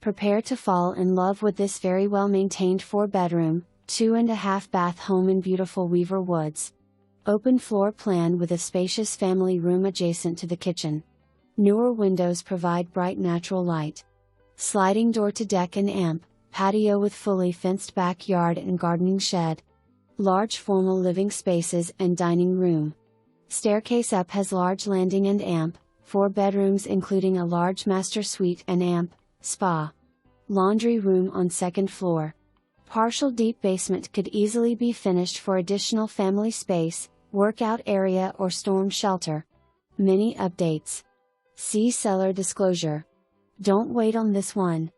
Prepare to fall in love with this very well-maintained 4-bedroom, 2.5 bath home in beautiful Weaver Woods. Open floor plan with a spacious family room adjacent to the kitchen. Newer windows provide bright natural light. Sliding door to deck and amp, patio with fully fenced backyard and gardening shed. Large formal living spaces and dining room. Staircase up has large landing and amp, 4 bedrooms including a large master suite and amp, spa. Laundry room on 2nd floor. Partial deep basement could easily be finished for additional family space, workout area or storm shelter. Many updates. See seller disclosure. Don't wait on this one.